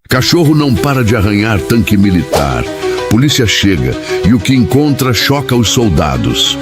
Cachorro não para de arranhar tanque militar. Polícia chega e o que encontra choca os soldados.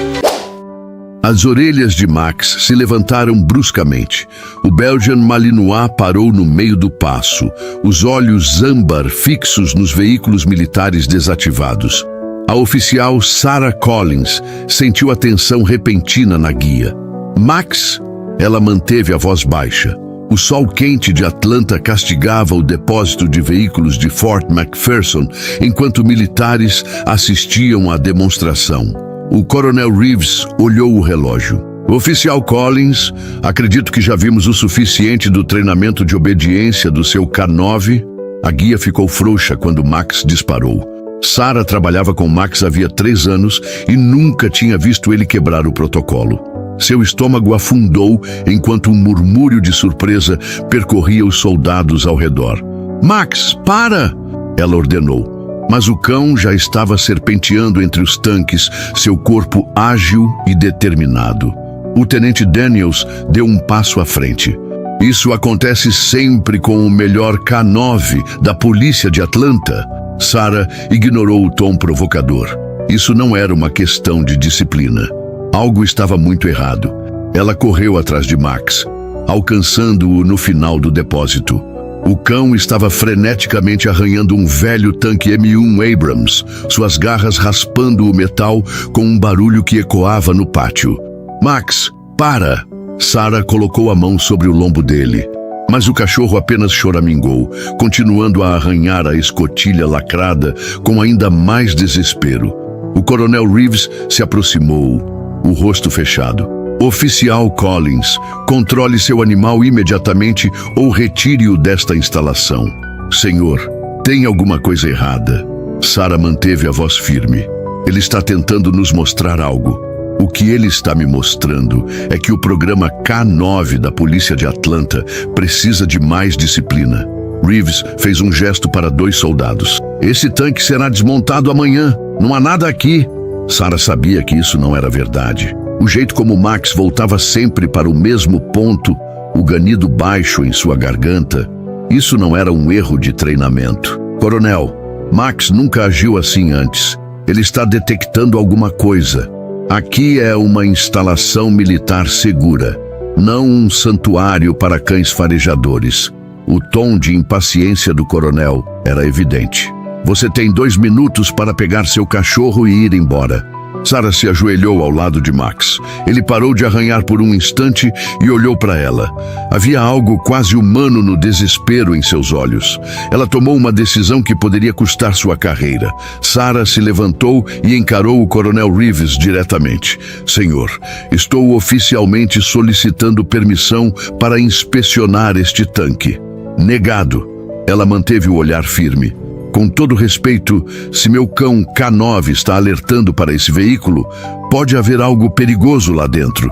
As orelhas de Max se levantaram bruscamente. O Belgian Malinois parou no meio do passo, os olhos âmbar fixos nos veículos militares desativados. A oficial Sarah Collins sentiu a tensão repentina na guia. Max, ela manteve a voz baixa. O sol quente de Atlanta castigava o depósito de veículos de Fort McPherson enquanto militares assistiam à demonstração. O coronel Reeves olhou o relógio. Oficial Collins, acredito que já vimos o suficiente do treinamento de obediência do seu K9. A guia ficou frouxa quando Max disparou. Sarah trabalhava com Max havia 3 anos e nunca tinha visto ele quebrar o protocolo. Seu estômago afundou enquanto um murmúrio de surpresa percorria os soldados ao redor. Max, para! Ela ordenou. Mas o cão já estava serpenteando entre os tanques, seu corpo ágil e determinado. O tenente Daniels deu um passo à frente. Isso acontece sempre com o melhor K9 da polícia de Atlanta. Sarah ignorou o tom provocador. Isso não era uma questão de disciplina. Algo estava muito errado. Ela correu atrás de Max, alcançando-o no final do depósito. O cão estava freneticamente arranhando um velho tanque M1 Abrams, suas garras raspando o metal com um barulho que ecoava no pátio. Max, para! Sarah colocou a mão sobre o lombo dele. Mas o cachorro apenas choramingou, continuando a arranhar a escotilha lacrada com ainda mais desespero. O coronel Reeves se aproximou, o rosto fechado. Oficial Collins, controle seu animal imediatamente ou retire-o desta instalação. Senhor, tem alguma coisa errada. Sarah manteve a voz firme. Ele está tentando nos mostrar algo. O que ele está me mostrando é que o programa K9 da polícia de Atlanta precisa de mais disciplina. Reeves fez um gesto para 2 soldados. Esse tanque será desmontado amanhã. Não há nada aqui. Sarah sabia que isso não era verdade. O jeito como Max voltava sempre para o mesmo ponto, o ganido baixo em sua garganta, isso não era um erro de treinamento. Coronel, Max nunca agiu assim antes. Ele está detectando alguma coisa. Aqui é uma instalação militar segura, não um santuário para cães farejadores. O tom de impaciência do coronel era evidente. Você tem 2 minutos para pegar seu cachorro e ir embora. Sarah se ajoelhou ao lado de Max. Ele parou de arranhar por um instante e olhou para ela. Havia algo quase humano no desespero em seus olhos. Ela tomou uma decisão que poderia custar sua carreira. Sarah se levantou e encarou o coronel Reeves diretamente. Senhor, estou oficialmente solicitando permissão para inspecionar este tanque. Negado. Ela manteve o olhar firme. Com todo respeito, se meu cão K9 está alertando para esse veículo, pode haver algo perigoso lá dentro.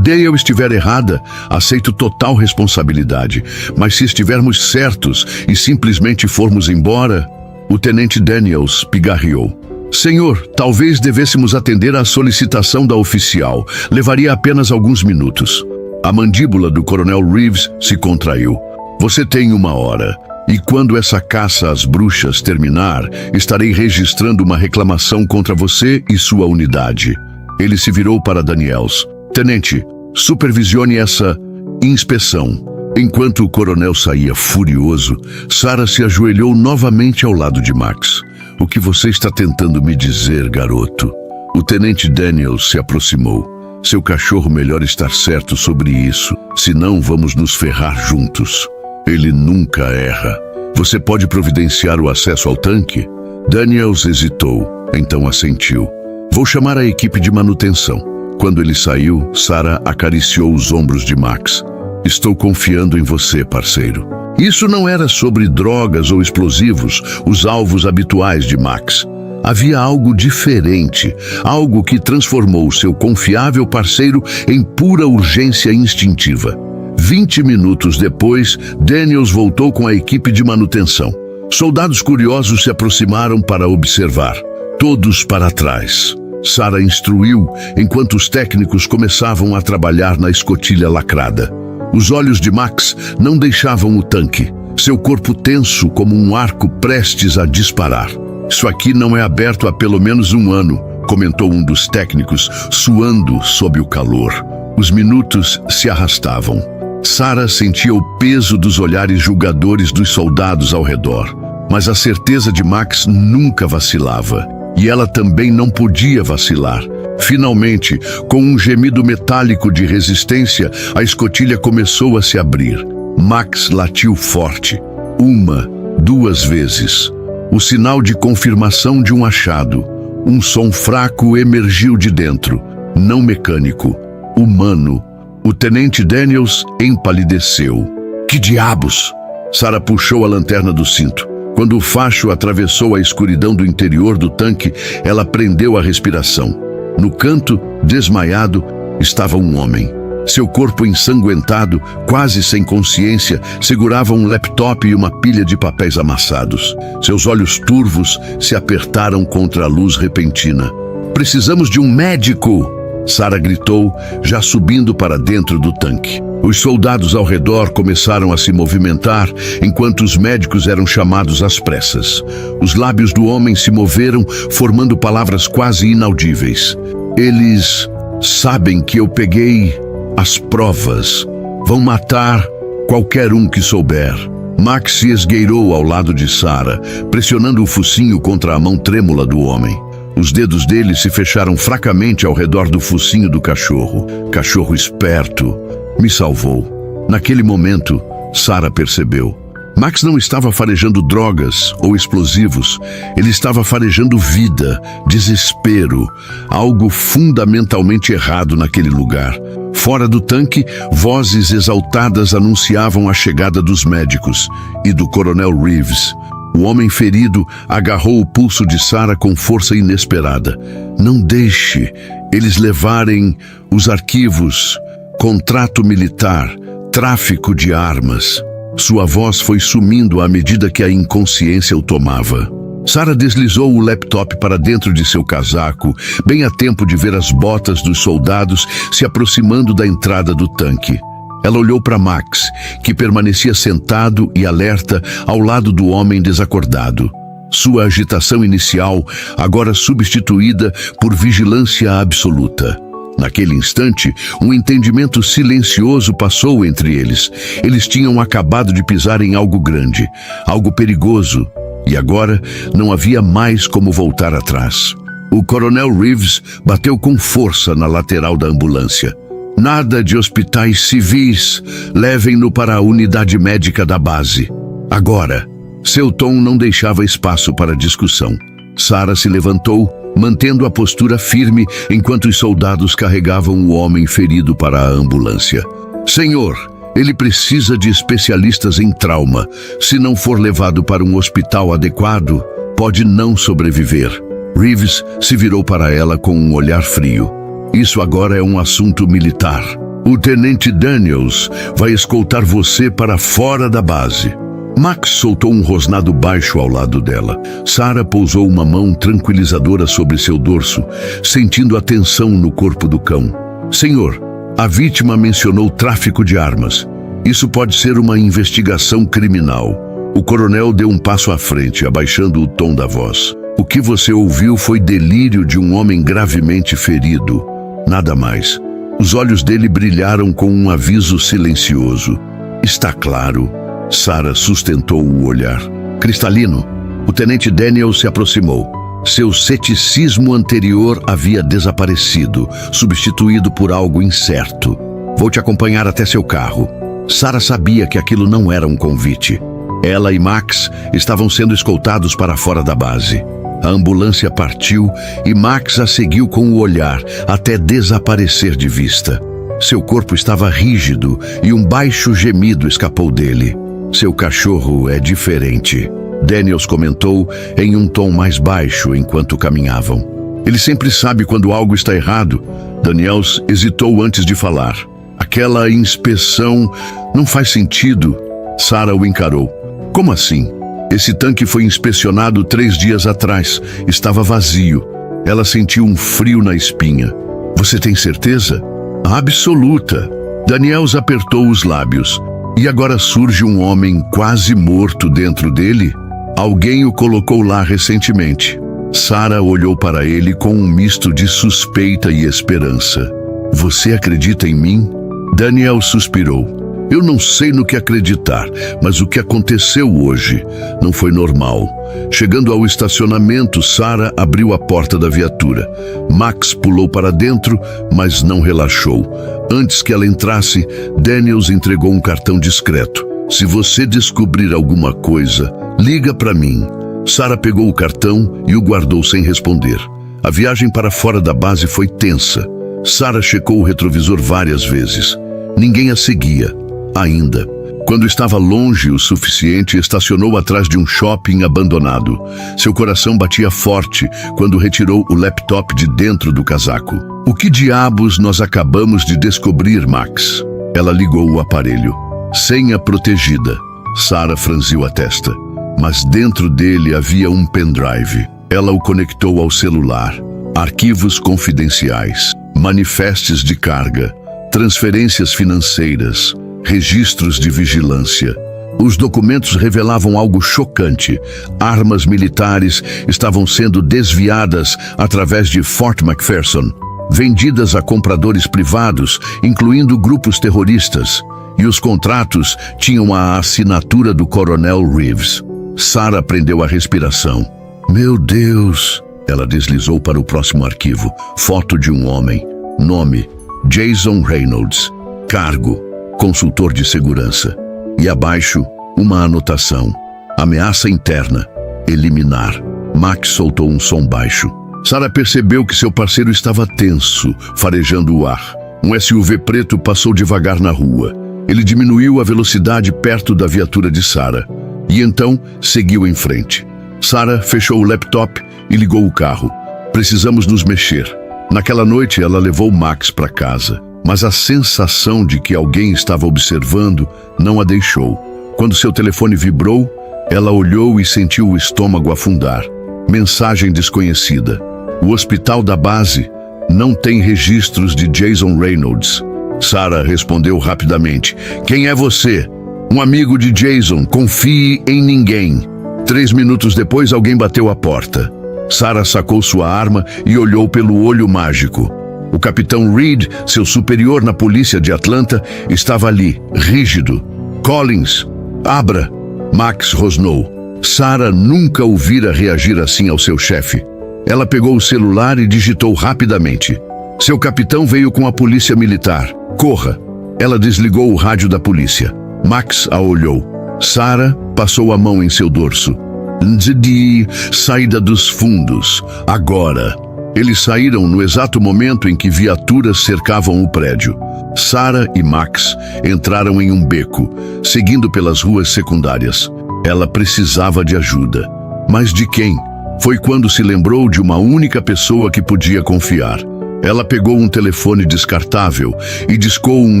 Dale estiver errada, aceito total responsabilidade. Mas se estivermos certos e simplesmente formos embora... O tenente Daniels pigarreou. Senhor, talvez devêssemos atender à solicitação da oficial. Levaria apenas alguns minutos. A mandíbula do coronel Reeves se contraiu. Você tem 1 hora. E quando essa caça às bruxas terminar, estarei registrando uma reclamação contra você e sua unidade. Ele se virou para Daniels. Tenente, supervisione essa inspeção. Enquanto o coronel saía furioso, Sarah se ajoelhou novamente ao lado de Max. O que você está tentando me dizer, garoto? O tenente Daniels se aproximou. Seu cachorro melhor estar certo sobre isso, senão vamos nos ferrar juntos. Ele nunca erra. Você pode providenciar o acesso ao tanque? Daniels hesitou, então assentiu. Vou chamar a equipe de manutenção. Quando ele saiu, Sarah acariciou os ombros de Max. Estou confiando em você, parceiro. Isso não era sobre drogas ou explosivos, os alvos habituais de Max. Havia algo diferente, algo que transformou seu confiável parceiro em pura urgência instintiva. 20 minutos depois, Daniels voltou com a equipe de manutenção. Soldados curiosos se aproximaram para observar. Todos para trás. Sarah instruiu, enquanto os técnicos começavam a trabalhar na escotilha lacrada. Os olhos de Max não deixavam o tanque. seu corpo tenso como um arco prestes a disparar. Isso aqui não é aberto há pelo menos 1 ano, comentou um dos técnicos, suando sob o calor. Os minutos se arrastavam. Sarah sentia o peso dos olhares julgadores dos soldados ao redor. Mas a certeza de Max nunca vacilava. E ela também não podia vacilar. Finalmente, com um gemido metálico de resistência, a escotilha começou a se abrir. Max latiu forte. 1, 2 vezes. O sinal de confirmação de um achado. Um som fraco emergiu de dentro. Não mecânico. Humano. O tenente Daniels empalideceu. Que diabos! Sarah puxou a lanterna do cinto. Quando o facho atravessou a escuridão do interior do tanque, ela prendeu a respiração. No canto, desmaiado, estava um homem. Seu corpo ensanguentado, quase sem consciência, segurava um laptop e uma pilha de papéis amassados. Seus olhos turvos se apertaram contra a luz repentina. "Precisamos de um médico!" Sarah gritou, já subindo para dentro do tanque. Os soldados ao redor começaram a se movimentar enquanto os médicos eram chamados às pressas. Os lábios do homem se moveram, formando palavras quase inaudíveis. "Eles sabem que eu peguei as provas. Vão matar qualquer um que souber." Max se esgueirou ao lado de Sarah, pressionando o focinho contra a mão trêmula do homem. Os dedos dele se fecharam fracamente ao redor do focinho do cachorro. Cachorro esperto. Me salvou. Naquele momento, Sarah percebeu. Max não estava farejando drogas ou explosivos. Ele estava farejando vida, desespero, algo fundamentalmente errado naquele lugar. Fora do tanque, vozes exaltadas anunciavam a chegada dos médicos e do Coronel Reeves. O homem ferido agarrou o pulso de Sarah com força inesperada. "Não deixe eles levarem os arquivos, contrato militar, tráfico de armas." Sua voz foi sumindo à medida que a inconsciência o tomava. Sarah deslizou o laptop para dentro de seu casaco, bem a tempo de ver as botas dos soldados se aproximando da entrada do tanque. Ela olhou para Max, que permanecia sentado e alerta ao lado do homem desacordado. Sua agitação inicial, agora substituída por vigilância absoluta. Naquele instante, um entendimento silencioso passou entre eles. Eles tinham acabado de pisar em algo grande, algo perigoso, e agora não havia mais como voltar atrás. O Coronel Reeves bateu com força na lateral da ambulância. "Nada de hospitais civis, levem-no para a unidade médica da base. Agora." Seu tom não deixava espaço para discussão. Sarah se levantou, mantendo a postura firme enquanto os soldados carregavam o homem ferido para a ambulância. "Senhor, ele precisa de especialistas em trauma. Se não for levado para um hospital adequado, pode não sobreviver." Reeves se virou para ela com um olhar frio. "Isso agora é um assunto militar. O tenente Daniels vai escoltar você para fora da base." Max soltou um rosnado baixo ao lado dela. Sarah pousou uma mão tranquilizadora sobre seu dorso, sentindo a tensão no corpo do cão. "Senhor, a vítima mencionou tráfico de armas. Isso pode ser uma investigação criminal." O coronel deu um passo à frente, abaixando o tom da voz. "O que você ouviu foi delírio de um homem gravemente ferido. Nada mais." Os olhos dele brilharam com um aviso silencioso. "Está claro." Sarah sustentou o olhar. Cristalino. O tenente Daniel se aproximou. Seu ceticismo anterior havia desaparecido, substituído por algo incerto. "Vou te acompanhar até seu carro." Sarah sabia que aquilo não era um convite. Ela e Max estavam sendo escoltados para fora da base. A ambulância partiu e Max a seguiu com o olhar até desaparecer de vista. Seu corpo estava rígido e um baixo gemido escapou dele. "Seu cachorro é diferente", Daniels comentou em um tom mais baixo enquanto caminhavam. "Ele sempre sabe quando algo está errado." Daniels hesitou antes de falar. "Aquela inspeção não faz sentido." Sarah o encarou. "Como assim? Esse tanque foi inspecionado 3 dias atrás. Estava vazio." Ela sentiu um frio na espinha. "Você tem certeza?" "Absoluta." Daniels apertou os lábios. E agora surge um homem quase morto dentro dele? Alguém o colocou lá recentemente. Sarah olhou para ele com um misto de suspeita e esperança. Você acredita em mim? Daniel suspirou. Eu não sei no que acreditar, mas o que aconteceu hoje não foi normal. Chegando ao estacionamento, Sarah abriu a porta da viatura. Max pulou para dentro, mas não relaxou. Antes que ela entrasse, Daniels entregou um cartão discreto. Se você descobrir alguma coisa, liga para mim. Sarah pegou o cartão e o guardou sem responder. A viagem para fora da base foi tensa. Sarah checou o retrovisor várias vezes. Ninguém a seguia. Ainda. Quando estava longe o suficiente, estacionou atrás de um shopping abandonado. Seu coração batia forte quando retirou o laptop de dentro do casaco. O que diabos nós acabamos de descobrir, Max? Ela ligou o aparelho. Senha protegida. Sarah franziu a testa. Mas dentro dele havia um pendrive. Ela o conectou ao celular. Arquivos confidenciais, manifestos de carga, transferências financeiras, registros de vigilância. Os documentos revelavam algo chocante. Armas militares estavam sendo desviadas através de Fort McPherson, vendidas a compradores privados, incluindo grupos terroristas. E os contratos tinham a assinatura do Coronel Reeves. Sarah prendeu a respiração. Meu Deus! Ela deslizou para o próximo arquivo. Foto de um homem. Nome: Jason Reynolds. Cargo: consultor de segurança. E abaixo, uma anotação. Ameaça interna. Eliminar. Max soltou um som baixo. Sarah percebeu que seu parceiro estava tenso, farejando o ar. Um SUV preto passou devagar na rua. Ele diminuiu a velocidade perto da viatura de Sarah. E então, seguiu em frente. Sarah fechou o laptop e ligou o carro. Precisamos nos mexer. Naquela noite, ela levou Max para casa. Mas a sensação de que alguém estava observando não a deixou. Quando seu telefone vibrou, ela olhou e sentiu o estômago afundar. Mensagem desconhecida. O hospital da base não tem registros de Jason Reynolds. Sarah respondeu rapidamente. Quem é você? Um amigo de Jason. Confie em ninguém. 3 minutos depois, alguém bateu a porta. Sarah sacou sua arma e olhou pelo olho mágico. O capitão Reed, seu superior na polícia de Atlanta, estava ali, rígido. Collins, abra! Max rosnou. Sarah nunca o vira reagir assim ao seu chefe. Ela pegou o celular e digitou rapidamente. Seu capitão veio com a polícia militar. Corra! Ela desligou o rádio da polícia. Max a olhou. Sarah passou a mão em seu dorso. Nzdi, saída dos fundos. Agora! Eles saíram no exato momento em que viaturas cercavam o prédio. Sarah e Max entraram em um beco, seguindo pelas ruas secundárias. Ela precisava de ajuda. Mas de quem? Foi quando se lembrou de uma única pessoa que podia confiar. Ela pegou um telefone descartável e discou um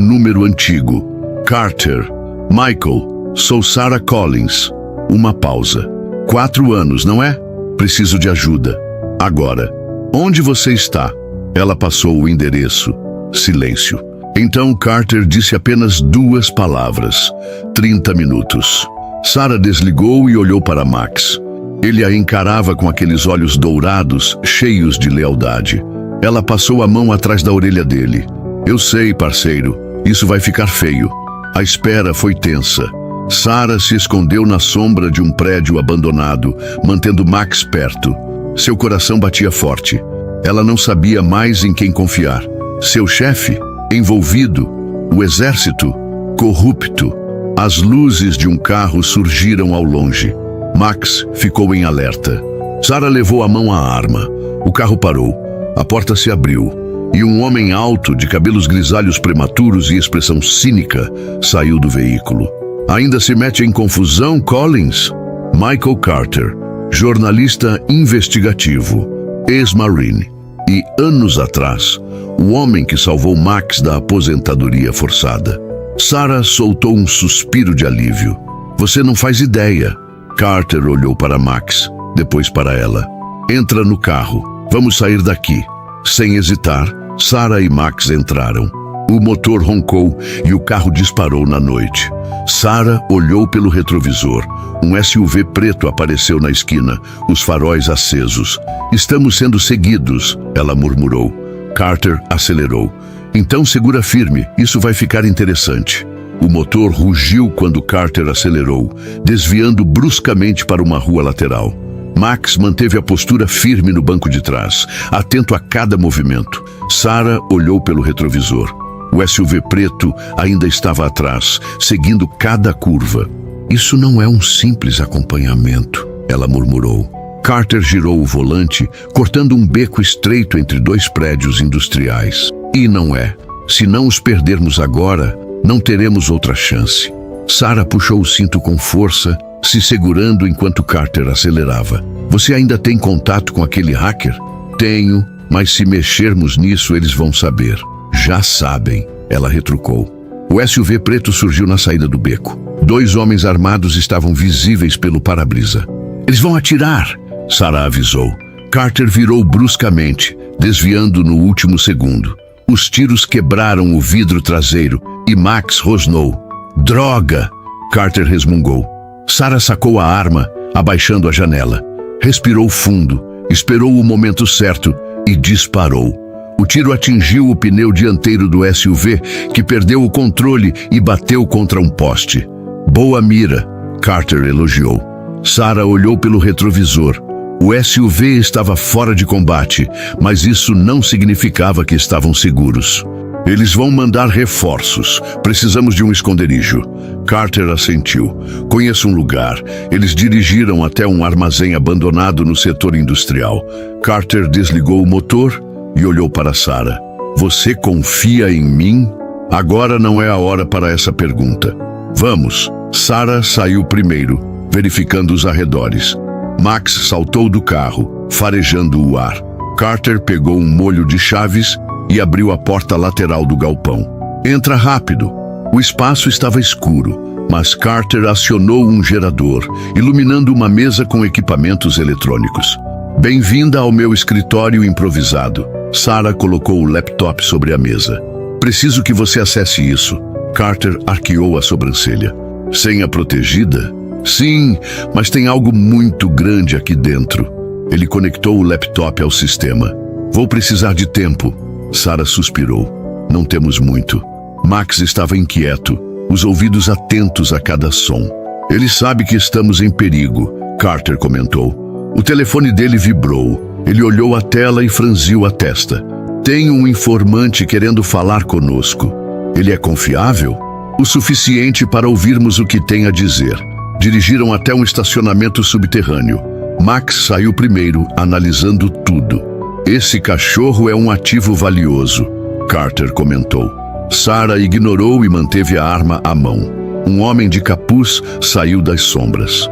número antigo. Carter. Michael, sou Sarah Collins. Uma pausa. 4 anos, não é? Preciso de ajuda. Agora. Onde você está? Ela passou o endereço. Silêncio. Então Carter disse apenas 2 palavras. 30 minutos. Sarah desligou e olhou para Max. Ele a encarava com aqueles olhos dourados, cheios de lealdade. Ela passou a mão atrás da orelha dele. Eu sei, parceiro, isso vai ficar feio. A espera foi tensa. Sarah se escondeu na sombra de um prédio abandonado, mantendo Max perto. Seu coração batia forte. Ela não sabia mais em quem confiar. Seu chefe, envolvido. O exército, corrupto. As luzes de um carro surgiram ao longe. Max ficou em alerta. Sarah levou a mão à arma. O carro parou. A porta se abriu. E um homem alto, de cabelos grisalhos prematuros e expressão cínica, saiu do veículo. Ainda se mete em confusão, Collins? Michael Carter, jornalista investigativo, ex-marine. E, anos atrás, o homem que salvou Max da aposentadoria forçada. Sarah soltou um suspiro de alívio. Você não faz ideia. Carter olhou para Max, depois para ela. Entra no carro. Vamos sair daqui. Sem hesitar, Sarah e Max entraram. O motor roncou e o carro disparou na noite. Sarah olhou pelo retrovisor. Um SUV preto apareceu na esquina, os faróis acesos. Estamos sendo seguidos, ela murmurou. Carter acelerou. Então segura firme, isso vai ficar interessante. O motor rugiu quando Carter acelerou, desviando bruscamente para uma rua lateral. Max manteve a postura firme no banco de trás, atento a cada movimento. Sarah olhou pelo retrovisor. O SUV preto ainda estava atrás, seguindo cada curva. Isso não é um simples acompanhamento, ela murmurou. Carter girou o volante, cortando um beco estreito entre dois prédios industriais. E não é. Se não os perdermos agora, não teremos outra chance. Sarah puxou o cinto com força, se segurando enquanto Carter acelerava. Você ainda tem contato com aquele hacker? Tenho, mas se mexermos nisso, eles vão saber. Já sabem, ela retrucou. O SUV preto surgiu na saída do beco. 2 homens armados estavam visíveis pelo para-brisa. Eles vão atirar, Sarah avisou. Carter virou bruscamente, desviando no último segundo. Os tiros quebraram o vidro traseiro e Max rosnou. Droga! Carter resmungou. Sarah sacou a arma, abaixando a janela. Respirou fundo, esperou o momento certo e disparou. O tiro atingiu o pneu dianteiro do SUV, que perdeu o controle e bateu contra um poste. Boa mira, Carter elogiou. Sarah olhou pelo retrovisor. O SUV estava fora de combate, mas isso não significava que estavam seguros. Eles vão mandar reforços. Precisamos de um esconderijo. Carter assentiu. Conheço um lugar. Eles dirigiram até um armazém abandonado no setor industrial. Carter desligou o motor e olhou para Sarah. Você confia em mim? Agora não é a hora para essa pergunta. Vamos. Sarah saiu primeiro, verificando os arredores. Max saltou do carro, farejando o ar. Carter pegou um molho de chaves e abriu a porta lateral do galpão. Entra rápido. O espaço estava escuro, mas Carter acionou um gerador, iluminando uma mesa com equipamentos eletrônicos. Bem-vinda ao meu escritório improvisado. Sarah colocou o laptop sobre a mesa. Preciso que você acesse isso. Carter arqueou a sobrancelha. Senha protegida? Sim, mas tem algo muito grande aqui dentro. Ele conectou o laptop ao sistema. Vou precisar de tempo. Sarah suspirou. Não temos muito. Max estava inquieto, os ouvidos atentos a cada som. Ele sabe que estamos em perigo, Carter comentou. O telefone dele vibrou. Ele olhou a tela e franziu a testa. Tem um informante querendo falar conosco. Ele é confiável? O suficiente para ouvirmos o que tem a dizer. Dirigiram até um estacionamento subterrâneo. Max saiu primeiro, analisando tudo. Esse cachorro é um ativo valioso, Carter comentou. Sarah ignorou e manteve a arma à mão. Um homem de capuz saiu das sombras.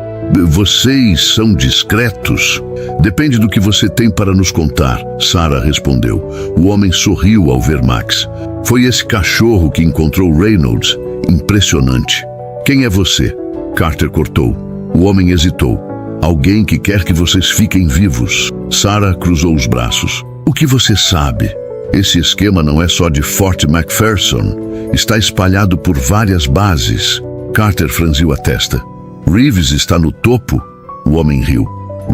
Vocês são discretos? Depende do que você tem para nos contar, Sarah respondeu. O homem sorriu ao ver Max. Foi esse cachorro que encontrou Reynolds. Impressionante. Quem é você? Carter cortou. O homem hesitou. Alguém que quer que vocês fiquem vivos. Sarah cruzou os braços. O que você sabe? Esse esquema não é só de Fort McPherson. Está espalhado por várias bases. Carter franziu a testa. Reeves está no topo? O homem riu.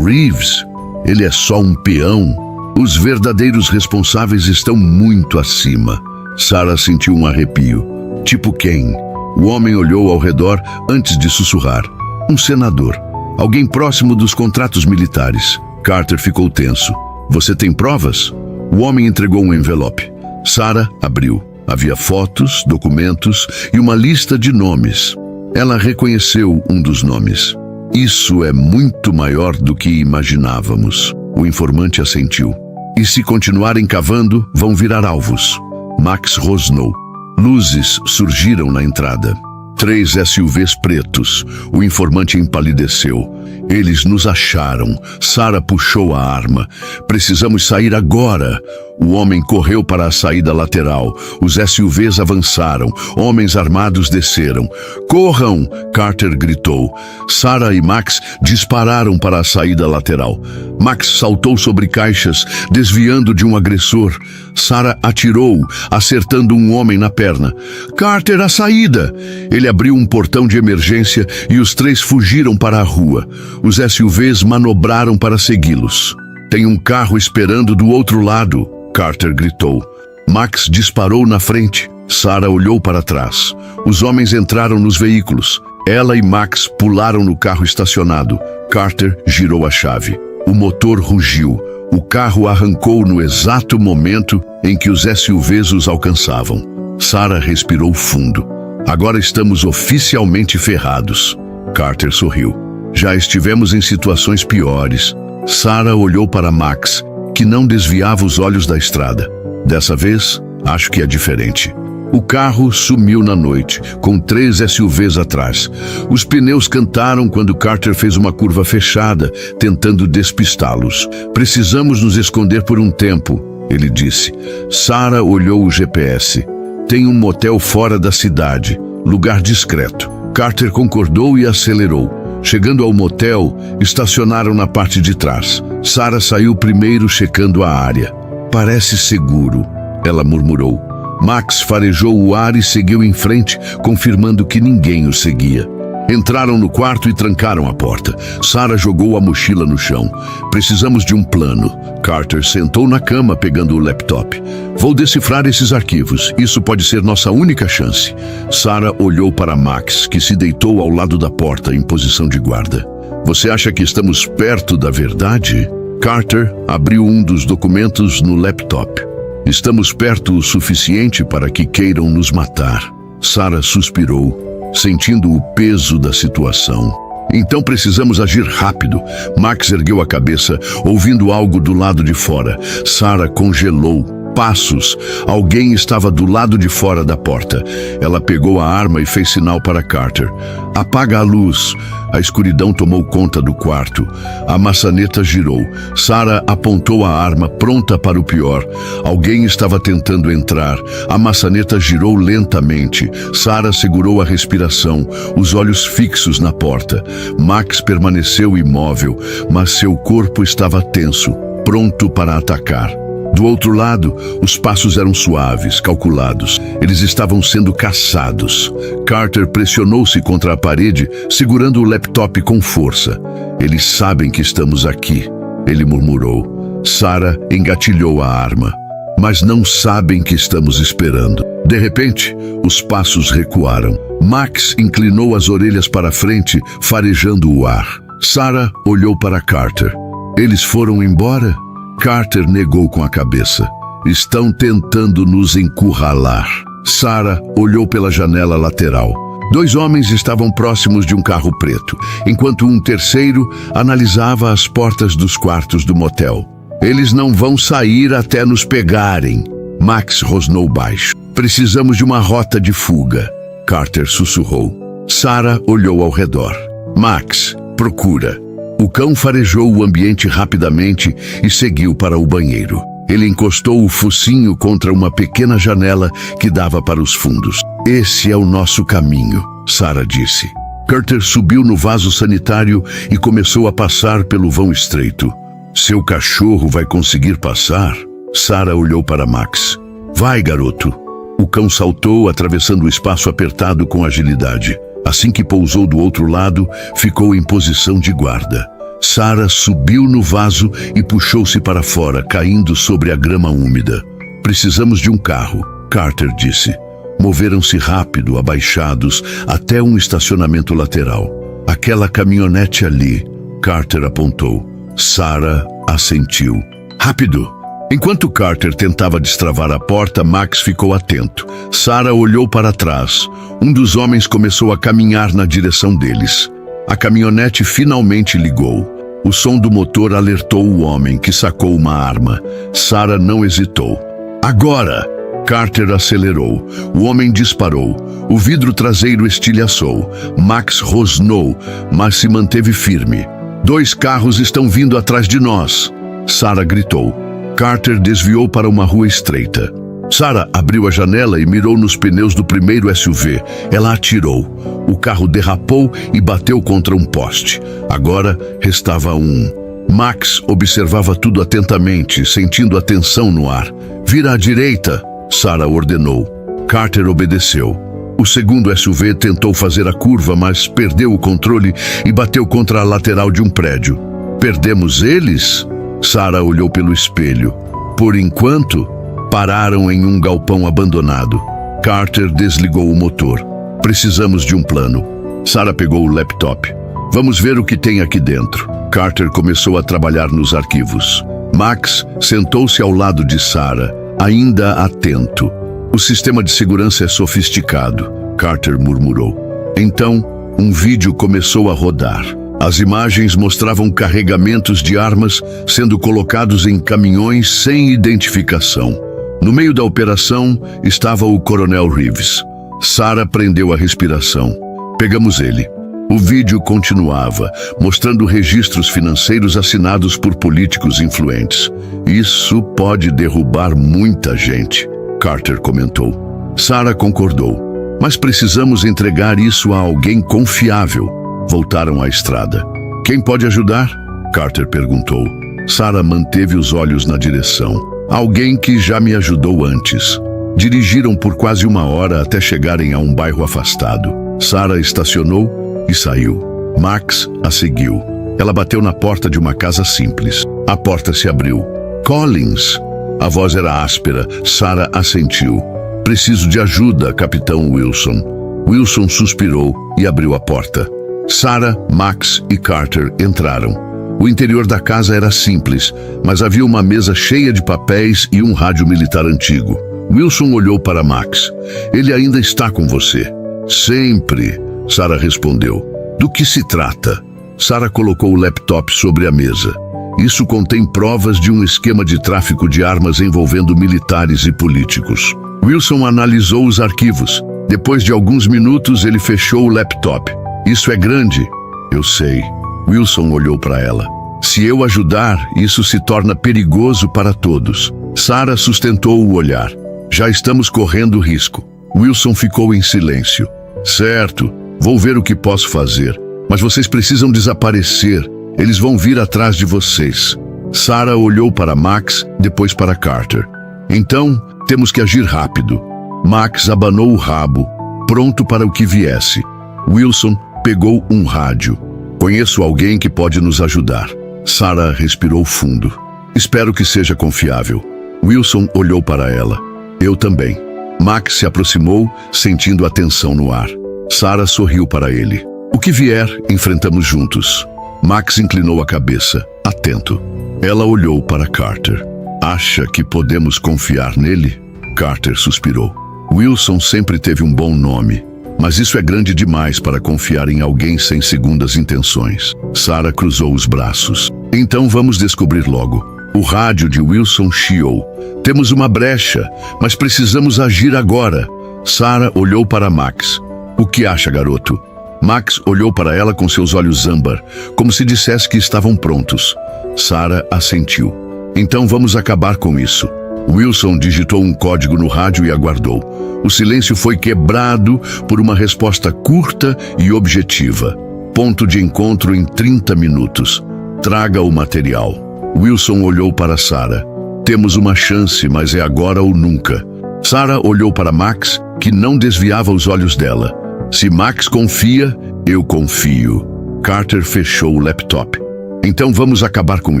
Reeves? Ele é só um peão. Os verdadeiros responsáveis estão muito acima. Sarah sentiu um arrepio. Tipo quem? O homem olhou ao redor antes de sussurrar. Um senador. Alguém próximo dos contratos militares. Carter ficou tenso. Você tem provas? O homem entregou um envelope. Sarah abriu. Havia fotos, documentos e uma lista de nomes. Ela reconheceu um dos nomes. Isso é muito maior do que imaginávamos. O informante assentiu. E se continuarem cavando, vão virar alvos. Max rosnou. Luzes surgiram na entrada. 3 SUVs pretos. O informante empalideceu. Eles nos acharam. Sarah puxou a arma. Precisamos sair agora. O homem correu para a saída lateral. Os SUVs avançaram. Homens armados desceram. "Corram!" Carter gritou. Sarah e Max dispararam para a saída lateral. Max saltou sobre caixas, desviando de um agressor. Sarah atirou, acertando um homem na perna. "Carter, a saída!" Ele abriu um portão de emergência e os três fugiram para a rua. Os SUVs manobraram para segui-los. "Tem um carro esperando do outro lado!" Carter gritou. Max disparou na frente. Sarah olhou para trás. Os homens entraram nos veículos. Ela e Max pularam no carro estacionado. Carter girou a chave. O motor rugiu. O carro arrancou no exato momento em que os SUVs os alcançavam. Sarah respirou fundo. "Agora estamos oficialmente ferrados." Carter sorriu. "Já estivemos em situações piores." Sarah olhou para Max, que não desviava os olhos da estrada. "Dessa vez, acho que é diferente." O carro sumiu na noite, com 3 SUVs atrás. Os pneus cantaram quando Carter fez uma curva fechada, tentando despistá-los. "Precisamos nos esconder por um tempo", ele disse. Sarah olhou o GPS. "Tem um motel fora da cidade, lugar discreto." Carter concordou e acelerou. Chegando ao motel, estacionaram na parte de trás. Sarah saiu primeiro, checando a área. "Parece seguro", ela murmurou. Max farejou o ar e seguiu em frente, confirmando que ninguém o seguia. Entraram no quarto e trancaram a porta. Sarah jogou a mochila no chão. "Precisamos de um plano." Carter sentou na cama, pegando o laptop. "Vou decifrar esses arquivos. Isso pode ser nossa única chance." Sarah olhou para Max, que se deitou ao lado da porta, em posição de guarda. "Você acha que estamos perto da verdade?" Carter abriu um dos documentos no laptop. "Estamos perto o suficiente para que queiram nos matar." Sarah suspirou, sentindo o peso da situação. "Então precisamos agir rápido." Max ergueu a cabeça, ouvindo algo do lado de fora. Sarah congelou. Passos. Alguém estava do lado de fora da porta. Ela pegou a arma e fez sinal para Carter. "Apaga a luz." A escuridão tomou conta do quarto. A maçaneta girou. Sarah apontou a arma, pronta para o pior. Alguém estava tentando entrar. A maçaneta girou lentamente. Sarah segurou a respiração, os olhos fixos na porta. Max permaneceu imóvel, mas seu corpo estava tenso, pronto para atacar. Do outro lado, os passos eram suaves, calculados. Eles estavam sendo caçados. Carter pressionou-se contra a parede, segurando o laptop com força. "Eles sabem que estamos aqui", ele murmurou. Sarah engatilhou a arma. "Mas não sabem que estamos esperando." De repente, os passos recuaram. Max inclinou as orelhas para frente, farejando o ar. Sarah olhou para Carter. "Eles foram embora?" Carter negou com a cabeça. "Estão tentando nos encurralar." Sarah olhou pela janela lateral. 2 homens estavam próximos de um carro preto, enquanto um terceiro analisava as portas dos quartos do motel. "Eles não vão sair até nos pegarem." Max rosnou baixo. "Precisamos de uma rota de fuga." Carter sussurrou. Sarah olhou ao redor. "Max, procura." O cão farejou o ambiente rapidamente e seguiu para o banheiro. Ele encostou o focinho contra uma pequena janela que dava para os fundos. "Esse é o nosso caminho", Sarah disse. Carter subiu no vaso sanitário e começou a passar pelo vão estreito. "Seu cachorro vai conseguir passar?" Sarah olhou para Max. "Vai, garoto." O cão saltou, atravessando o espaço apertado com agilidade. Assim que pousou do outro lado, ficou em posição de guarda. Sarah subiu no vaso e puxou-se para fora, caindo sobre a grama úmida. "Precisamos de um carro", Carter disse. Moveram-se rápido, abaixados, até um estacionamento lateral. "Aquela caminhonete ali", Carter apontou. Sarah assentiu. "Rápido!" Enquanto Carter tentava destravar a porta, Max ficou atento. Sarah olhou para trás. Um dos homens começou a caminhar na direção deles. A caminhonete finalmente ligou. O som do motor alertou o homem, que sacou uma arma. Sarah não hesitou. "Agora!" Carter acelerou. O homem disparou. O vidro traseiro estilhaçou. Max rosnou, mas se manteve firme. "2 carros estão vindo atrás de nós!" Sarah gritou. Carter desviou para uma rua estreita. Sarah abriu a janela e mirou nos pneus do primeiro SUV. Ela atirou. O carro derrapou e bateu contra um poste. Agora restava um. Max observava tudo atentamente, sentindo a tensão no ar. "Vira à direita", Sarah ordenou. Carter obedeceu. O segundo SUV tentou fazer a curva, mas perdeu o controle e bateu contra a lateral de um prédio. "Perdemos eles?" Sarah olhou pelo espelho. Por enquanto, pararam em um galpão abandonado. Carter desligou o motor. "Precisamos de um plano." Sarah pegou o laptop. "Vamos ver o que tem aqui dentro." Carter começou a trabalhar nos arquivos. Max sentou-se ao lado de Sarah, ainda atento. "O sistema de segurança é sofisticado", Carter murmurou. Então, um vídeo começou a rodar. As imagens mostravam carregamentos de armas sendo colocados em caminhões sem identificação. No meio da operação estava o Coronel Reeves. Sarah prendeu a respiração. "Pegamos ele." O vídeo continuava, mostrando registros financeiros assinados por políticos influentes. "Isso pode derrubar muita gente", Carter comentou. Sarah concordou. "Mas precisamos entregar isso a alguém confiável." Voltaram à estrada. "Quem pode ajudar?" Carter perguntou. Sarah manteve os olhos na direção. "Alguém que já me ajudou antes." Dirigiram por quase 1 hora até chegarem a um bairro afastado. Sarah estacionou e saiu. Max a seguiu. Ela bateu na porta de uma casa simples. A porta se abriu. "Collins!" A voz era áspera. Sarah assentiu. "Preciso de ajuda, Capitão Wilson." Wilson suspirou e abriu a porta. Sarah, Max e Carter entraram. O interior da casa era simples, mas havia uma mesa cheia de papéis e um rádio militar antigo. Wilson olhou para Max. "Ele ainda está com você?" "Sempre", Sarah respondeu. "Do que se trata?" Sarah colocou o laptop sobre a mesa. "Isso contém provas de um esquema de tráfico de armas envolvendo militares e políticos." Wilson analisou os arquivos. Depois de alguns minutos, ele fechou o laptop. "Isso é grande." "Eu sei." Wilson olhou para ela. "Se eu ajudar, isso se torna perigoso para todos." Sarah sustentou o olhar. "Já estamos correndo risco." Wilson ficou em silêncio. "Certo, vou ver o que posso fazer. Mas vocês precisam desaparecer. Eles vão vir atrás de vocês." Sarah olhou para Max, depois para Carter. "Então, temos que agir rápido." Max abanou o rabo, pronto para o que viesse. Wilson pegou um rádio. "Conheço alguém que pode nos ajudar." Sarah respirou fundo. "Espero que seja confiável." Wilson olhou para ela. "Eu também." Max se aproximou, sentindo a tensão no ar. Sarah sorriu para ele. "O que vier, enfrentamos juntos." Max inclinou a cabeça, atento. Ela olhou para Carter. "Acha que podemos confiar nele?" Carter suspirou. "Wilson sempre teve um bom nome, mas isso é grande demais para confiar em alguém sem segundas intenções." Sarah cruzou os braços. "Então vamos descobrir logo." O rádio de Wilson chiou. "Temos uma brecha, mas precisamos agir agora." Sarah olhou para Max. "O que acha, garoto?" Max olhou para ela com seus olhos âmbar, como se dissesse que estavam prontos. Sarah assentiu. "Então vamos acabar com isso." Wilson digitou um código no rádio e aguardou. O silêncio foi quebrado por uma resposta curta e objetiva. "Ponto de encontro em 30 minutos. Traga o material." Wilson olhou para Sarah. "Temos uma chance, mas é agora ou nunca." Sarah olhou para Max, que não desviava os olhos dela. "Se Max confia, eu confio." Carter fechou o laptop. "Então vamos acabar com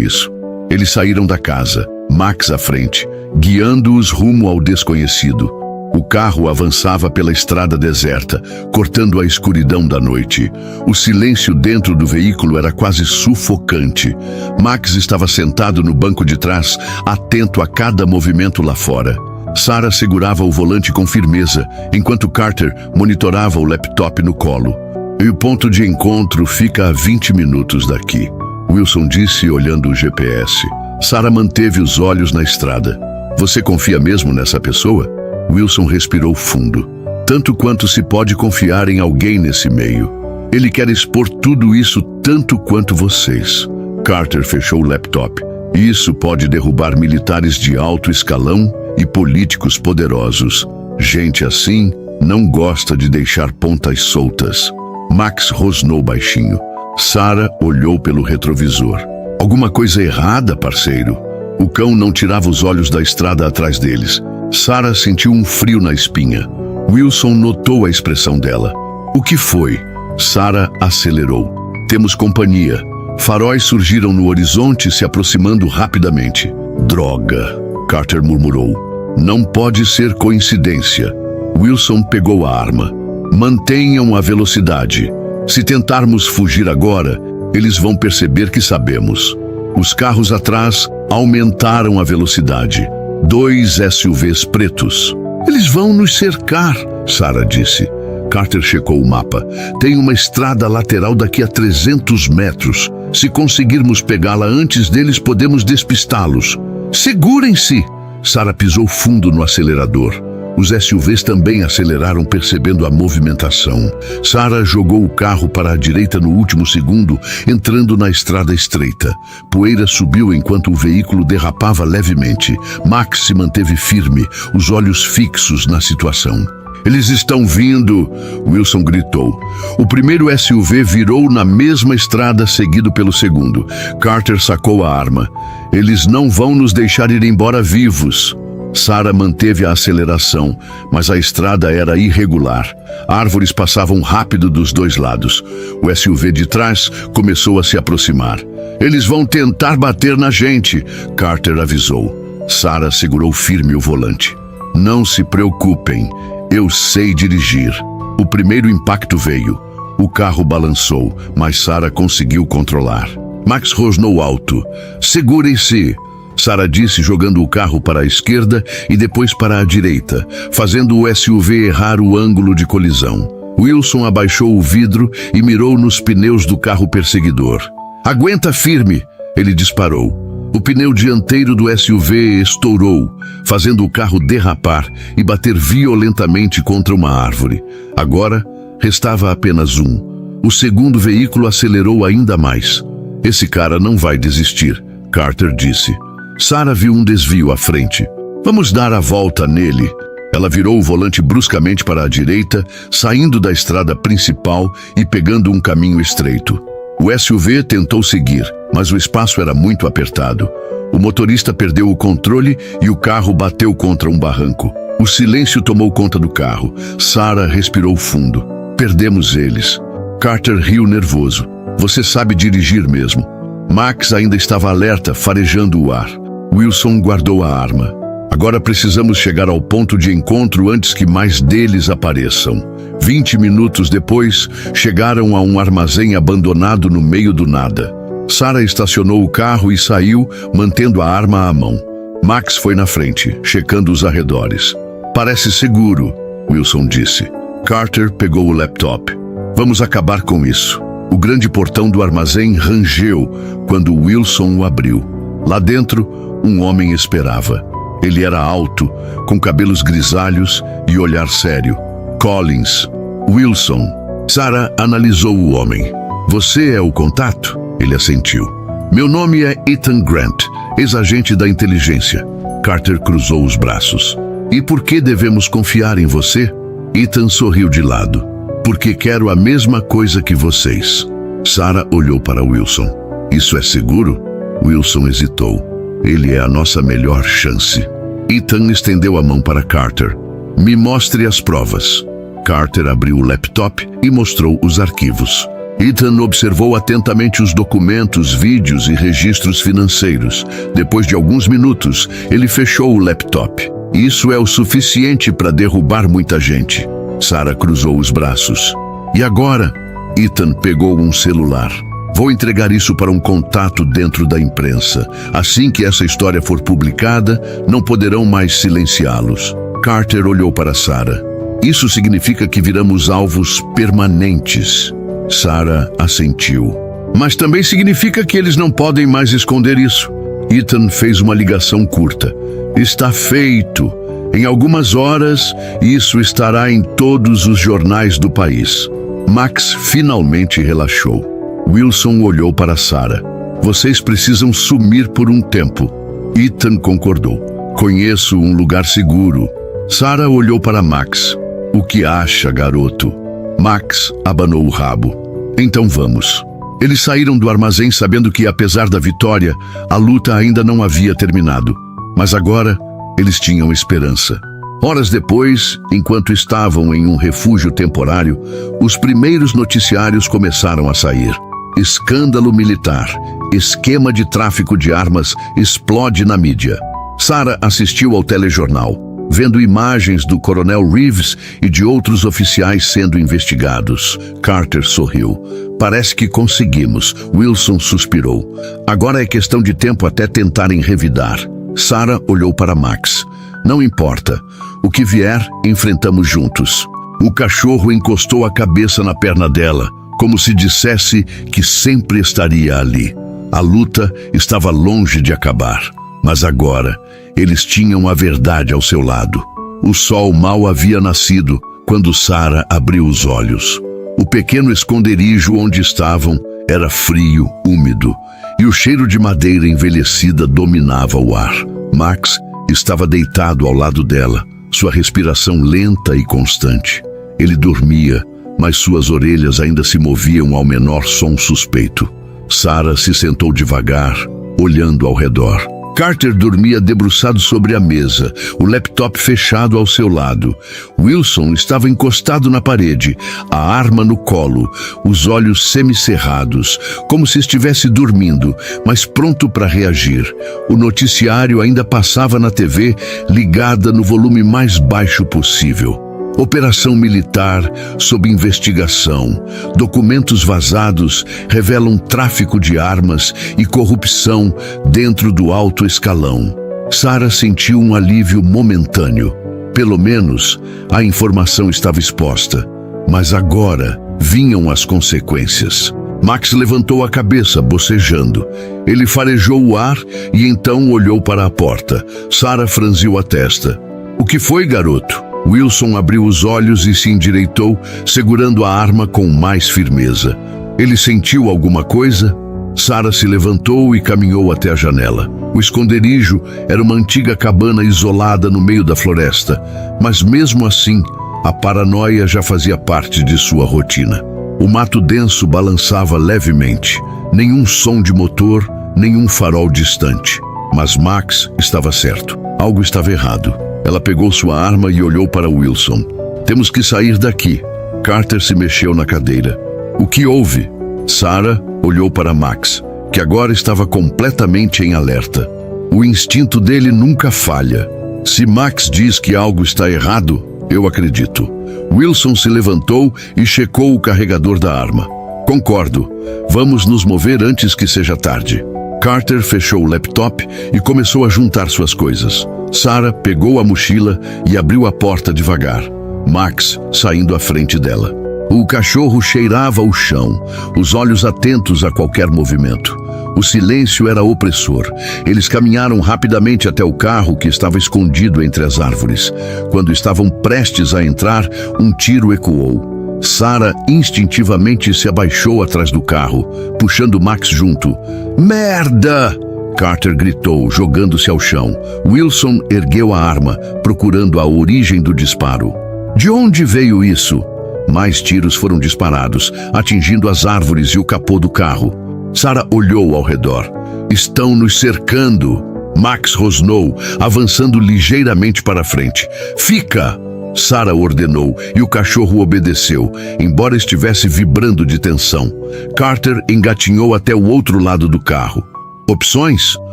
isso." Eles saíram da casa, Max à frente, guiando-os rumo ao desconhecido. O carro avançava pela estrada deserta, cortando a escuridão da noite. O silêncio dentro do veículo era quase sufocante. Max estava sentado no banco de trás, atento a cada movimento lá fora. Sarah segurava o volante com firmeza, enquanto Carter monitorava o laptop no colo. "E o ponto de encontro fica a 20 minutos daqui", Wilson disse, olhando o GPS. Sarah manteve os olhos na estrada. "Você confia mesmo nessa pessoa?" Wilson respirou fundo. "Tanto quanto se pode confiar em alguém nesse meio. Ele quer expor tudo isso tanto quanto vocês." Carter fechou o laptop. Isso pode derrubar militares de alto escalão e políticos poderosos. Gente assim não gosta de deixar pontas soltas. Max rosnou baixinho. Sarah olhou pelo retrovisor. Alguma coisa errada, parceiro? O cão não tirava os olhos da estrada atrás deles. Sarah sentiu um frio na espinha. Wilson notou a expressão dela. O que foi? Sarah acelerou. Temos companhia. Faróis surgiram no horizonte, se aproximando rapidamente. Droga, Carter murmurou. Não pode ser coincidência. Wilson pegou a arma. Mantenham a velocidade. Se tentarmos fugir agora, eles vão perceber que sabemos. Os carros atrás aumentaram a velocidade. 2 SUVs pretos. Eles vão nos cercar, Sarah disse. Carter checou o mapa. Tem uma estrada lateral daqui a 300 metros. Se conseguirmos pegá-la antes deles, podemos despistá-los. Segurem-se! Sarah pisou fundo no acelerador. Os SUVs também aceleraram, percebendo a movimentação. Sarah jogou o carro para a direita no último segundo, entrando na estrada estreita. Poeira subiu enquanto o veículo derrapava levemente. Max se manteve firme, os olhos fixos na situação. Eles estão vindo, Wilson gritou. O primeiro SUV virou na mesma estrada, seguido pelo segundo. Carter sacou a arma. Eles não vão nos deixar ir embora vivos. Sarah manteve a aceleração, mas a estrada era irregular. Árvores passavam rápido dos dois lados. O SUV de trás começou a se aproximar. Eles vão tentar bater na gente, Carter avisou. Sarah segurou firme o volante. Não se preocupem. Eu sei dirigir. O primeiro impacto veio. O carro balançou, mas Sarah conseguiu controlar. Max rosnou alto. Segurem-se, Sarah disse, jogando o carro para a esquerda e depois para a direita, fazendo o SUV errar o ângulo de colisão. Wilson abaixou o vidro e mirou nos pneus do carro perseguidor. Aguenta firme, ele disparou. O pneu dianteiro do SUV estourou, fazendo o carro derrapar e bater violentamente contra uma árvore. Agora, restava apenas um. O segundo veículo acelerou ainda mais. Esse cara não vai desistir, Carter disse. Sarah viu um desvio à frente. Vamos dar a volta nele. Ela virou o volante bruscamente para a direita, saindo da estrada principal e pegando um caminho estreito. O SUV tentou seguir, mas o espaço era muito apertado. O motorista perdeu o controle e o carro bateu contra um barranco. O silêncio tomou conta do carro. Sarah respirou fundo. Perdemos eles. Carter riu nervoso. Você sabe dirigir mesmo. Max ainda estava alerta, farejando o ar. Wilson guardou a arma. Agora precisamos chegar ao ponto de encontro antes que mais deles apareçam. 20 minutos depois, chegaram a um armazém abandonado no meio do nada. Sarah estacionou o carro e saiu, mantendo a arma à mão. Max foi na frente, checando os arredores. Parece seguro, Wilson disse. Carter pegou o laptop. Vamos acabar com isso. O grande portão do armazém rangeu quando Wilson o abriu. Lá dentro, um homem esperava. Ele era alto, com cabelos grisalhos e olhar sério. Collins. Wilson. Sarah analisou o homem. Você é o contato? Ele assentiu. Meu nome é Ethan Grant, ex-agente da inteligência. Carter cruzou os braços. E por que devemos confiar em você? Ethan sorriu de lado. Porque quero a mesma coisa que vocês. Sarah olhou para Wilson. Isso é seguro? Wilson hesitou. Ele é a nossa melhor chance. Ethan estendeu a mão para Carter. Me mostre as provas. Carter abriu o laptop e mostrou os arquivos. Ethan observou atentamente os documentos, vídeos e registros financeiros. Depois de alguns minutos, ele fechou o laptop. Isso é o suficiente para derrubar muita gente. Sarah cruzou os braços. E agora? Ethan pegou um celular. Vou entregar isso para um contato dentro da imprensa. Assim que essa história for publicada, não poderão mais silenciá-los. Carter olhou para Sarah. Isso significa que viramos alvos permanentes. Sarah assentiu. Mas também significa que eles não podem mais esconder isso. Ethan fez uma ligação curta. Está feito. Em algumas horas, isso estará em todos os jornais do país. Max finalmente relaxou. Wilson olhou para Sarah. Vocês precisam sumir por um tempo. Ethan concordou. Conheço um lugar seguro. Sarah olhou para Max. O que acha, garoto? Max abanou o rabo. Então vamos. Eles saíram do armazém sabendo que, apesar da vitória, a luta ainda não havia terminado. Mas agora, eles tinham esperança. Horas depois, enquanto estavam em um refúgio temporário, os primeiros noticiários começaram a sair. Escândalo militar. Esquema de tráfico de armas explode na mídia. Sarah assistiu ao telejornal, vendo imagens do coronel Reeves e de outros oficiais sendo investigados. Carter sorriu. Parece que conseguimos. Wilson suspirou. Agora é questão de tempo até tentarem revidar. Sarah olhou para Max. Não importa. O que vier, enfrentamos juntos. O cachorro encostou a cabeça na perna dela, como se dissesse que sempre estaria ali. A luta estava longe de acabar, mas agora eles tinham a verdade ao seu lado. O sol mal havia nascido quando Sarah abriu os olhos. O pequeno esconderijo onde estavam era frio, úmido, e o cheiro de madeira envelhecida dominava o ar. Max estava deitado ao lado dela, sua respiração lenta e constante. Ele dormia, mas suas orelhas ainda se moviam ao menor som suspeito. Sarah se sentou devagar, olhando ao redor. Carter dormia debruçado sobre a mesa, o laptop fechado ao seu lado. Wilson estava encostado na parede, a arma no colo, os olhos semicerrados, como se estivesse dormindo, mas pronto para reagir. O noticiário ainda passava na TV, ligada no volume mais baixo possível. Operação militar sob investigação. Documentos vazados revelam tráfico de armas e corrupção dentro do alto escalão. Sarah sentiu um alívio momentâneo. Pelo menos, a informação estava exposta. Mas agora vinham as consequências. Max levantou a cabeça, bocejando. Ele farejou o ar e então olhou para a porta. Sarah franziu a testa. O que foi, garoto? Wilson abriu os olhos e se endireitou, segurando a arma com mais firmeza. Ele sentiu alguma coisa? Sarah se levantou e caminhou até a janela. O esconderijo era uma antiga cabana isolada no meio da floresta, mas mesmo assim, a paranoia já fazia parte de sua rotina. O mato denso balançava levemente, nenhum som de motor, nenhum farol distante. Mas Max estava certo. Algo estava errado. Ela pegou sua arma e olhou para Wilson. Temos que sair daqui. Carter se mexeu na cadeira. O que houve? Sarah olhou para Max, que agora estava completamente em alerta. O instinto dele nunca falha. Se Max diz que algo está errado, eu acredito. Wilson se levantou e checou o carregador da arma. Concordo. Vamos nos mover antes que seja tarde. Carter fechou o laptop e começou a juntar suas coisas. Sarah pegou a mochila e abriu a porta devagar. Max saindo à frente dela. O cachorro cheirava o chão, os olhos atentos a qualquer movimento. O silêncio era opressor. Eles caminharam rapidamente até o carro que estava escondido entre as árvores. Quando estavam prestes a entrar, um tiro ecoou. Sarah instintivamente se abaixou atrás do carro, puxando Max junto. Merda! Carter gritou, jogando-se ao chão. Wilson ergueu a arma, procurando a origem do disparo. De onde veio isso? Mais tiros foram disparados, atingindo as árvores e o capô do carro. Sarah olhou ao redor. Estão nos cercando. Max rosnou, avançando ligeiramente para frente. Fica! Sarah ordenou e o cachorro obedeceu, embora estivesse vibrando de tensão. Carter engatinhou até o outro lado do carro. Opções?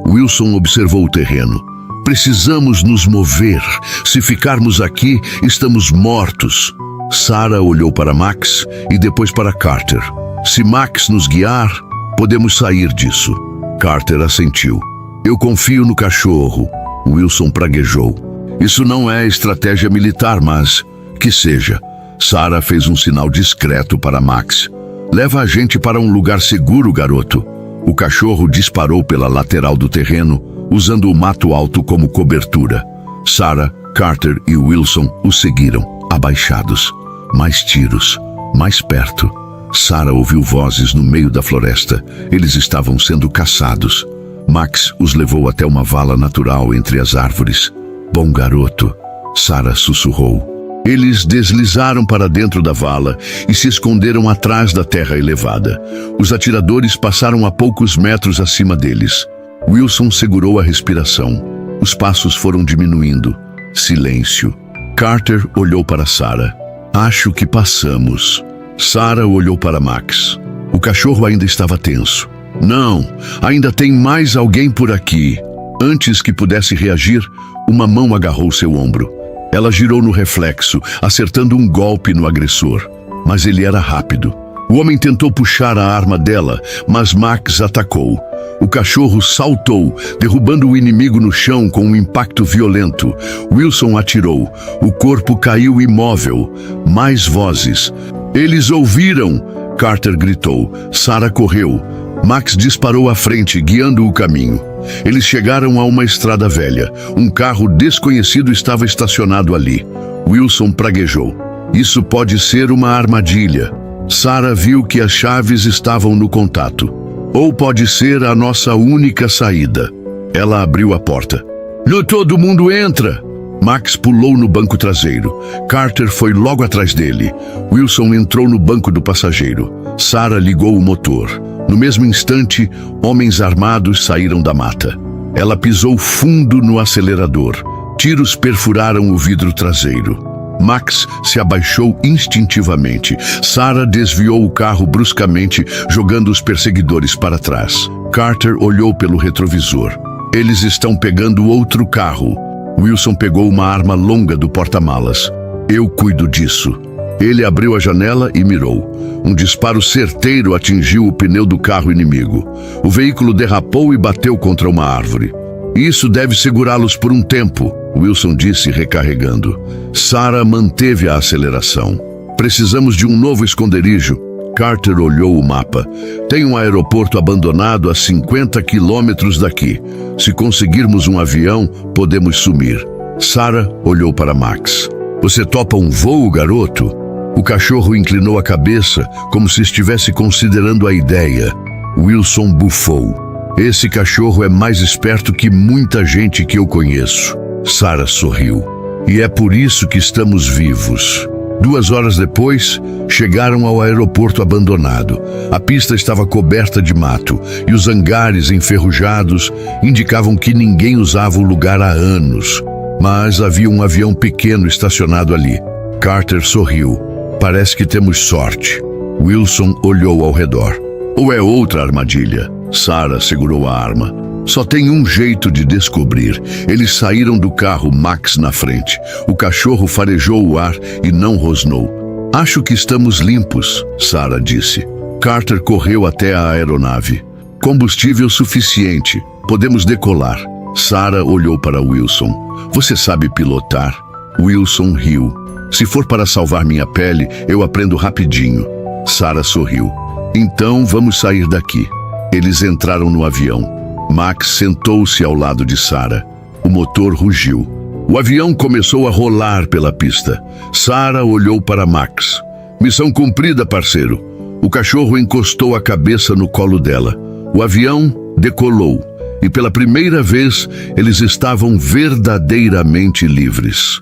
Wilson observou o terreno. Precisamos nos mover. Se ficarmos aqui, estamos mortos. Sarah olhou para Max e depois para Carter. Se Max nos guiar, podemos sair disso. Carter assentiu. Eu confio no cachorro. Wilson praguejou. Isso não é estratégia militar, mas que seja. Sarah fez um sinal discreto para Max. Leva a gente para um lugar seguro, garoto. O cachorro disparou pela lateral do terreno, usando o mato alto como cobertura. Sarah, Carter e Wilson o seguiram, abaixados. Mais tiros, mais perto. Sarah ouviu vozes no meio da floresta. Eles estavam sendo caçados. Max os levou até uma vala natural entre as árvores. Bom garoto, Sarah sussurrou. Eles deslizaram para dentro da vala e se esconderam atrás da terra elevada. Os atiradores passaram a poucos metros acima deles. Wilson segurou a respiração. Os passos foram diminuindo. Silêncio. Carter olhou para Sarah. Acho que passamos. Sarah olhou para Max. O cachorro ainda estava tenso. Não, ainda tem mais alguém por aqui. Antes que pudesse reagir, uma mão agarrou seu ombro. Ela girou no reflexo, acertando um golpe no agressor. Mas ele era rápido. O homem tentou puxar a arma dela, mas Max atacou. O cachorro saltou, derrubando o inimigo no chão com um impacto violento. Wilson atirou. O corpo caiu imóvel. Mais vozes. Eles ouviram! Carter gritou. Sarah correu. Max disparou à frente, guiando o caminho. Eles chegaram a uma estrada velha. Um carro desconhecido estava estacionado ali. Wilson praguejou. Isso pode ser uma armadilha. Sarah viu que as chaves estavam no contato. Ou pode ser a nossa única saída. Ela abriu a porta. Todo mundo entra! Max pulou no banco traseiro. Carter foi logo atrás dele. Wilson entrou no banco do passageiro. Sarah ligou o motor. No mesmo instante, homens armados saíram da mata. Ela pisou fundo no acelerador. Tiros perfuraram o vidro traseiro. Max se abaixou instintivamente. Sarah desviou o carro bruscamente, jogando os perseguidores para trás. Carter olhou pelo retrovisor. Eles estão pegando outro carro. Wilson pegou uma arma longa do porta-malas. Eu cuido disso. Ele abriu a janela e mirou. Um disparo certeiro atingiu o pneu do carro inimigo. O veículo derrapou e bateu contra uma árvore. Isso deve segurá-los por um tempo, Wilson disse, recarregando. Sarah manteve a aceleração. Precisamos de um novo esconderijo. Carter olhou o mapa. Tem um aeroporto abandonado a 50 quilômetros daqui. Se conseguirmos um avião, podemos sumir. Sarah olhou para Max. Você topa um voo, garoto? O cachorro inclinou a cabeça, como se estivesse considerando a ideia. Wilson bufou. Esse cachorro é mais esperto que muita gente que eu conheço. Sarah sorriu. E é por isso que estamos vivos. 2 horas depois, chegaram ao aeroporto abandonado. A pista estava coberta de mato e os hangares enferrujados indicavam que ninguém usava o lugar há anos. Mas havia um avião pequeno estacionado ali. Carter sorriu. Parece que temos sorte. Wilson olhou ao redor. Ou é outra armadilha? Sarah segurou a arma. Só tem um jeito de descobrir. Eles saíram do carro, Max na frente. O cachorro farejou o ar e não rosnou. Acho que estamos limpos, Sarah disse. Carter correu até a aeronave. Combustível suficiente. Podemos decolar. Sarah olhou para Wilson. Você sabe pilotar? Wilson riu. Se for para salvar minha pele, eu aprendo rapidinho. Sarah sorriu. Então vamos sair daqui. Eles entraram no avião. Max sentou-se ao lado de Sarah. O motor rugiu. O avião começou a rolar pela pista. Sarah olhou para Max. Missão cumprida, parceiro. O cachorro encostou a cabeça no colo dela. O avião decolou. E pela primeira vez, eles estavam verdadeiramente livres.